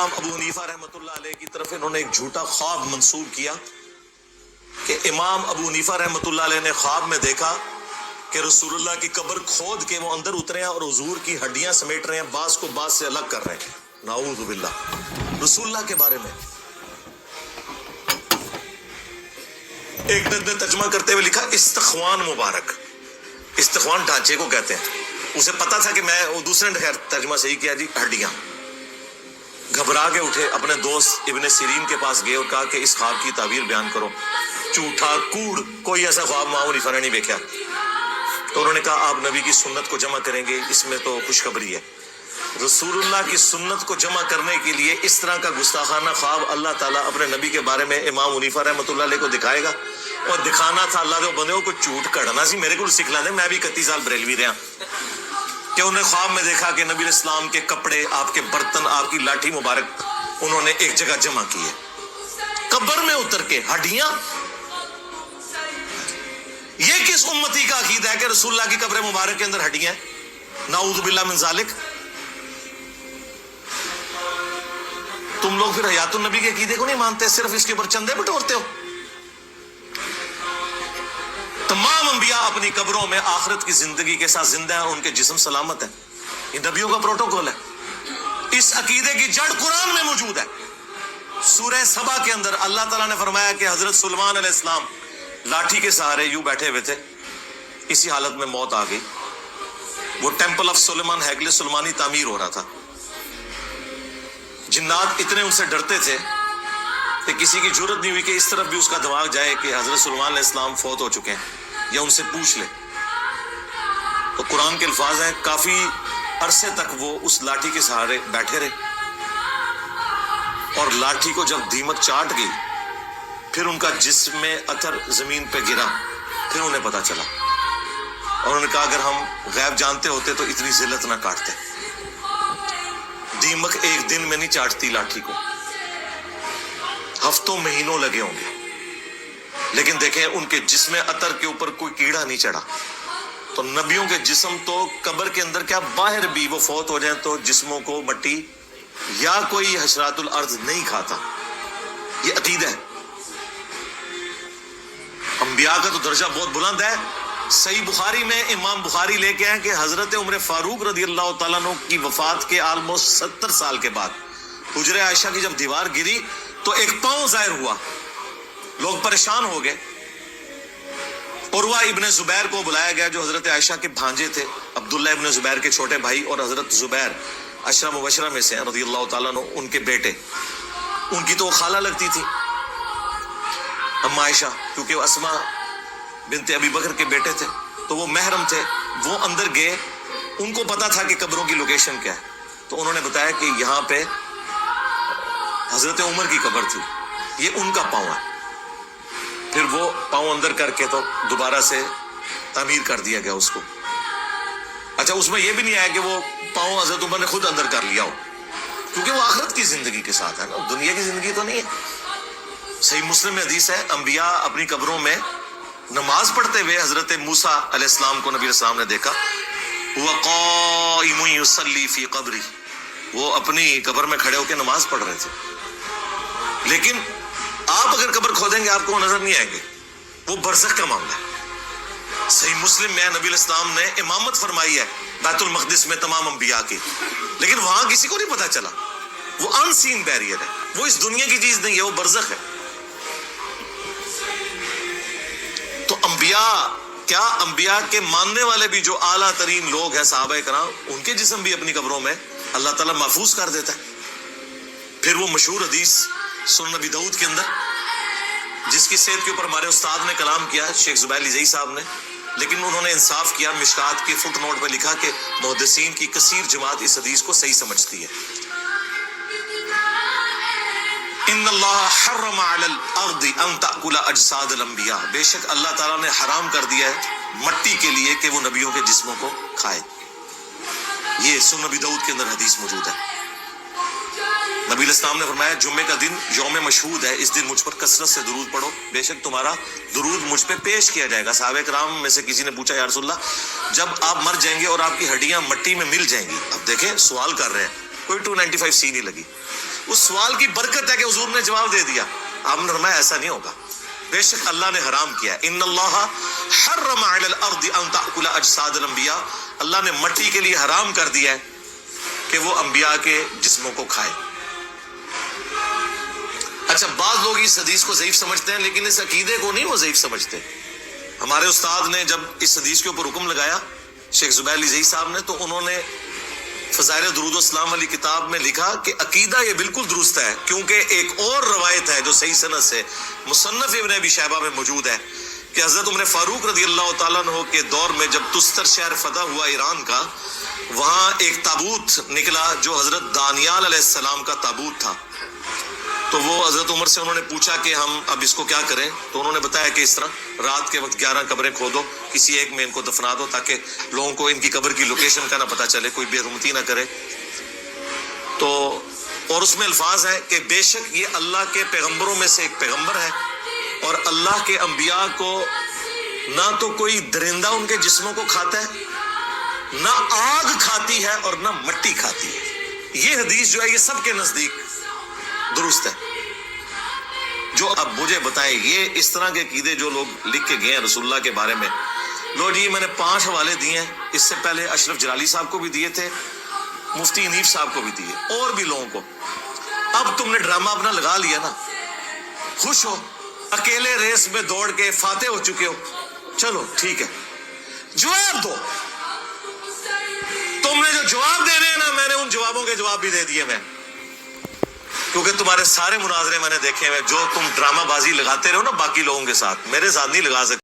امام ابو حنیفہ رحمۃ اللہ علیہ کی طرف انہوں نے ایک جھوٹا خواب منسوب کیا کہ امام ابو حنیفہ رحمۃ اللہ علیہ نے خواب میں دیکھا کہ رسول اللہ کی قبر کھود کے وہ اندر اترے ہیں اور حضور کی ہڈیاں سمیٹ رہے ہیں، باز کو باز سے الگ کر رہے ہیں۔ نعوذ باللہ۔ رسول اللہ کے بارے میں ایک نے ترجمہ کرتے ہوئے لکھا استخوان مبارک، استخوان ڈھانچے کو کہتے ہیں۔ اسے پتا تھا کہ میں دوسرے نے خیر ترجمہ صحیح کیا جی ہڈیاں۔ گھبرا کے اٹھے، اپنے دوست ابن سیرین کے پاس گئے اور کہا کہ اس خواب کی تعبیر بیان کرو۔ جھوٹا کوڑ، کوئی ایسا خواب امام حنیفہ نے نہیں دیکھا۔ تو انہوں نے کہا آپ نبی کی سنت کو جمع کریں گے، اس میں تو خوشخبری ہے۔ رسول اللہ کی سنت کو جمع کرنے کے لیے اس طرح کا گستاخانہ خواب اللہ تعالیٰ اپنے نبی کے بارے میں امام حنیفہ رحمۃ اللہ علیہ کو دکھائے گا؟ اور دکھانا تھا اللہ کے بندے کو جھوٹ کڑنا سی میرے کو سکھلا دے، میں بھی 31 سال بریلوی رہا کہ انہوں نے خواب میں دیکھا کہ نبی اسلام کے کپڑے، آپ کے برتن، آپ کی لاٹھی مبارک انہوں نے ایک جگہ جمع کی ہے، قبر میں اتر کے ہڈیاں۔ یہ کس امتی کا عقیدہ ہے کہ رسول اللہ کی قبر مبارک کے اندر ہڈیاں ہیں؟ نعوذ باللہ من ذالک۔ تم لوگ پھر حیات النبی کے عقیدے کو نہیں مانتے، صرف اس کے اوپر چندے بٹورتے ہو۔ تمام انبیاء اپنی قبروں میں آخرت کی زندگی کے ساتھ زندہ ہیں، ان کے جسم سلامت ہیں۔ یہ نبیوں کا پروٹوکول ہے۔ اس عقیدے کی جڑ قرآن میں موجود ہے۔ سورہ سبا کے اندر اللہ تعالیٰ نے فرمایا کہ حضرت سلیمان علیہ السلام لاٹھی کے سہارے یوں بیٹھے ہوئے تھے، اسی حالت میں موت آ گئی۔ وہ ٹیمپل آف سلیمان، ہیکل سلیمانی تعمیر ہو رہا تھا۔ جنات اتنے ان سے ڈرتے تھے کہ کسی کی جرت نہیں ہوئی کہ اس طرف بھی اس کا دماغ جائے کہ حضرت سلیمان علیہ السلام فوت ہو چکے ہیں یا ان سے پوچھ لے۔ تو قرآن کے الفاظ ہیں کافی عرصے تک وہ اس لاٹھی کے سہارے بیٹھے رہے، اور لاٹھی کو جب دیمک چاٹ گئی پھر ان کا جسم میں اثر زمین پہ گرا، پھر انہیں پتا چلا، اور انہوں نے کہا اگر ہم غیب جانتے ہوتے تو اتنی ذلت نہ کاٹتے۔ دیمک ایک دن میں نہیں چاٹتی لاٹھی کو، ہفتوں مہینوں لگے ہوں گے، لیکن دیکھیں ان کے جسم اطر کے اوپر کوئی کیڑا نہیں چڑھا۔ تو نبیوں کے جسم تو قبر کے اندر کیا باہر بھی وہ فوت ہو جائیں تو جسموں کو مٹی یا کوئی حشرات الارض نہیں کھاتا۔ یہ عقیدہ ہے۔ انبیاء کا تو درجہ بہت بلند ہے۔ صحیح بخاری میں امام بخاری لے کے آئے کہ حضرت عمر فاروق رضی اللہ تعالیٰ عنہ کی وفات کے آلموسٹ 70 سال کے بعد حجرہ عائشہ کی جب دیوار گری تو ایک پاؤں ظاہر ہوا، لوگ پریشان ہو گئے۔ عروہ ابن زبیر کو بلایا گیا جو حضرت عائشہ کے بھانجے تھے، عبداللہ ابن زبیر کے چھوٹے بھائی، اور حضرت زبیر عشرہ مبشرہ میں سے رضی اللہ تعالیٰ عنہ، ان کے بیٹے، ان کی تو وہ خالہ لگتی تھی اما عائشہ، کیونکہ وہ اسماء بنت ابی بکر کے بیٹے تھے تو وہ محرم تھے۔ وہ اندر گئے، ان کو پتا تھا کہ قبروں کی لوکیشن کیا ہے، تو انہوں نے بتایا کہ یہاں پہ حضرت عمر کی قبر تھی، یہ ان کا پاؤں ہے۔ پھر وہ پاؤں اندر کر کے تو دوبارہ سے تعمیر کر دیا گیا اس کو۔ اچھا، اس میں یہ بھی نہیں آیا کہ وہ پاؤں حضرت عمر نے خود اندر کر لیا ہو، کیونکہ وہ آخرت کی زندگی کے ساتھ ہے نا، دنیا کی زندگی تو نہیں ہے۔ صحیح مسلم میں حدیث ہے انبیاء اپنی قبروں میں نماز پڑھتے ہوئے حضرت موسیٰ علیہ السلام کو نبی علیہ السلام نے دیکھا، وَقَائِمٌ يُصَلِّي فِي قَبْرِهِ، وہ اپنی قبر میں کھڑے ہو کے نماز پڑھ رہے تھے۔ لیکن آپ اگر قبر کھودیں گے آپ کو نظر نہیں آئیں گے، وہ برزخ کا معاملہ ہے۔ صحیح مسلم میں نبی علیہ السلام نے امامت فرمائی ہے بیت المقدس میں تمام انبیاء کی، لیکن وہاں کسی کو نہیں پتا چلا، وہ ان سین بیریئر ہے، وہ اس دنیا کی چیز نہیں ہے، وہ برزخ ہے۔ تو انبیاء کے ماننے والے بھی جو اعلیٰ ترین لوگ ہیں صحابہ کرام، ان کے جسم بھی اپنی قبروں میں اللہ تعالیٰ محفوظ کر دیتا ہے۔ پھر وہ مشہور حدیث سنن نبی داؤد کے اندر جس کی صحت کے اوپر ہمارے استاد نے کلام کیا، شیخ زبیر علی زئی صاحب نے، لیکن انہوں نے انصاف کیا، مشکات کے فٹ نوٹ پہ لکھا کہ محدثین کی کثیر جماعت اس حدیث کو صحیح سمجھتی ہے۔ ان اللہ حرم علی الارض ان تأکل اجساد الانبیاء، بے شک اللہ تعالیٰ نے حرام کر دیا ہے مٹی کے لیے کہ وہ نبیوں کے جسموں کو کھائے۔ یہ سنن نبی داؤد کے اندر حدیث موجود ہے۔ نبی علیہ السلام نے فرمایا جمعے کا دن یوم مشہود ہے، اس دن مجھ پر کثرت سے درود پڑھو، بے شک تمہارا درود مجھ پہ پیش کیا جائے گا۔ صحابہ کرام میں سے کسی نے پوچھا یا رسول اللہ جب آپ مر جائیں گے اور آپ کی ہڈیاں مٹی میں مل جائیں گی، اب دیکھیں سوال کر رہے ہیں، کوئی 295C نہیں لگی. اس سوال کی برکت ہے کہ حضور نے جواب دے دیا. آپ نے فرمایا ایسا نہیں ہوگا, بے شک اللہ نے حرام کیا ہے. ان اللہ حرم علی الارض ان تاکل اجساد الانبیاء, اللہ نے مٹی کے لیے حرام کر دیا ہے کہ وہ انبیاء کے جسموں کو کھائے. اچھا, بعض لوگ اس حدیث کو ضعیف سمجھتے ہیں, لیکن اس عقیدے کو نہیں وہ ضعیف سمجھتے. ہمارے استاد نے جب اس حدیث کے اوپر حکم لگایا, شیخ زبیر علی زئی صاحب نے, تو انہوں نے فضائل درود و السلام والی کتاب میں لکھا کہ عقیدہ یہ بالکل درست ہے, کیونکہ ایک اور روایت ہے جو صحیح سند سے مصنف ابن ابی شیبہ میں موجود ہے کہ حضرت عمر فاروق رضی اللہ تعالیٰ عنہ کے دور میں جب تستر شہر فتح ہوا ایران کا, وہاں ایک تابوت نکلا جو حضرت دانیال علیہ السلام کا تابوت تھا. تو وہ حضرت عمر سے انہوں نے پوچھا کہ ہم اب اس کو کیا کریں, تو انہوں نے بتایا کہ اس طرح رات کے وقت 11 قبریں کھودو, کسی ایک میں ان کو دفنا دو تاکہ لوگوں کو ان کی قبر کی لوکیشن کا نہ پتہ چلے, کوئی بے حرمتی نہ کرے. تو اور اس میں الفاظ ہے کہ بے شک یہ اللہ کے پیغمبروں میں سے ایک پیغمبر ہے, اور اللہ کے انبیاء کو نہ تو کوئی درندہ ان کے جسموں کو کھاتا ہے, نہ آگ کھاتی ہے, اور نہ مٹی کھاتی ہے. یہ حدیث جو ہے یہ سب کے نزدیک درست ہے. جو اب مجھے بتائیں, یہ اس طرح کے عقیدے جو لوگ لکھ کے گئے ہیں رسول اللہ کے بارے میں, لو جی میں نے 5 حوالے دیے ہیں, اس سے پہلے اشرف جلالی صاحب کو بھی دیے تھے, مفتی انیف صاحب کو بھی دیے, اور بھی لوگوں کو. اب تم نے ڈرامہ اپنا لگا لیا نا, خوش ہو, اکیلے ریس میں دوڑ کے فاتح ہو چکے ہو, چلو ٹھیک ہے, جواب دو. تم نے جو جواب دینے ہیں نا, میں نے ان جوابوں کے جواب بھی دے دیے میں, کیونکہ تمہارے سارے مناظرے میں نے دیکھے ہیں. جو تم ڈرامہ بازی لگاتے رہو نا باقی لوگوں کے ساتھ, میرے ساتھ نہیں لگا سکتے.